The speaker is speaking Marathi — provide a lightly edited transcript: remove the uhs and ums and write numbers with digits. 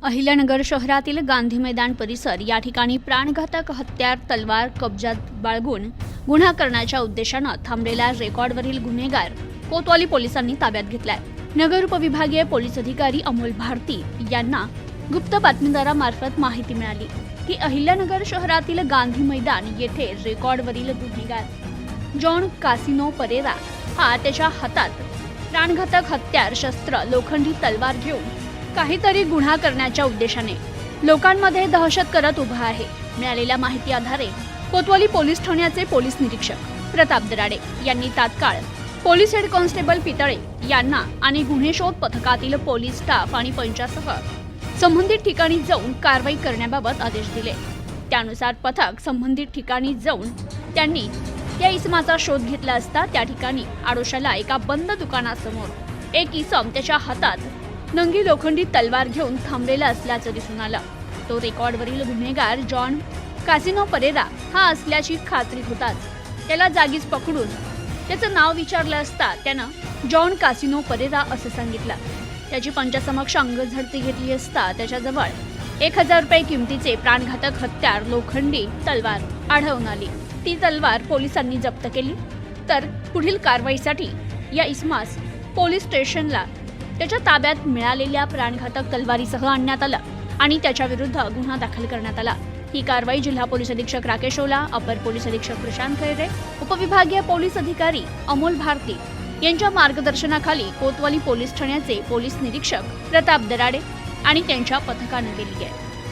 अहिल्यानगर शहरातील गांधी मैदान परिसर या ठिकाणी प्राणघातक हत्यार तलवार कब्जात बाळगून गुन्हा करण्याच्या उद्देशानं थांबलेला रेकॉर्डवरील गुन्हेगार कोतवाली पोलिसांनी ताब्यात घेतलाय। नगर उपविभागीय पोलीस अधिकारी अमोल भारती यांना गुप्त बातमीदारामार्फत माहिती मिळाली की अहिल्यानगर शहरातील गांधी मैदान येथे रेकॉर्डवरील गुन्हेगार जॉन कासिनो परेरा हा त्याच्या हातात प्राणघातक हत्यार शस्त्र लोखंडी तलवार घेऊन काहीतरी गुन्हा करण्याच्या उद्देशाने लोकांमध्ये दहशत करत उभा आहे। मिळालेल्या माहिती आधारे कोतवाली पोलीस ठाण्याचे पोलीस निरीक्षक प्रताप दराडे यांनी तात्काळ पोलीस हेड कॉन्स्टेबल पितळे यांना आणि गुन्हे शोध पथकातील पोलीस स्टाफ आणि पंचासह संबंधित ठिकाणी जाऊन कारवाई करण्याबाबत आदेश दिले। त्यानुसार पथक संबंधित ठिकाणी जाऊन त्यांनी त्या इसमाचा शोध घेतला असता त्या ठिकाणी आडोशाला एका बंद दुकानासमोर एक इसम त्याच्या हातात नंगी लोखंडी तलवार घेऊन थांबलेला असल्याचं दिसून आलं। तो रेकॉर्डवरील गुन्हेगार जॉन कासिनो परेरा हा असल्याची खात्री होताच त्याला जागीच पकडून त्याचं नाव विचारलं असता त्यानं जॉन कासिनो परेरा असं सांगितलं। त्याची पंचासमक्ष अंगझडती घेतली असता त्याच्याजवळ 1000 रुपये किमतीचे प्राणघातक हत्यार लोखंडी तलवार आढळून आली। ती तलवार पोलिसांनी जप्त केली तर पुढील कारवाईसाठी या इसमास पोलीस स्टेशनला त्याच्या ताब्यात मिळालेल्या प्राणघातक तलवारीसह आणण्यात आलं आणि त्याच्या विरुद्ध गुन्हा दाखल करण्यात आला। ही कारवाई जिल्हा पोलीस अधीक्षक राकेश ओला, अपर पोलीस अधीक्षक प्रशांत खैरे, उपविभागीय पोलीस अधिकारी अमोल भारती यांच्या मार्गदर्शनाखाली कोतवाली पोलीस ठाण्याचे पोलीस निरीक्षक प्रताप दराडे आणि त्यांच्या पथकाने केली आहे।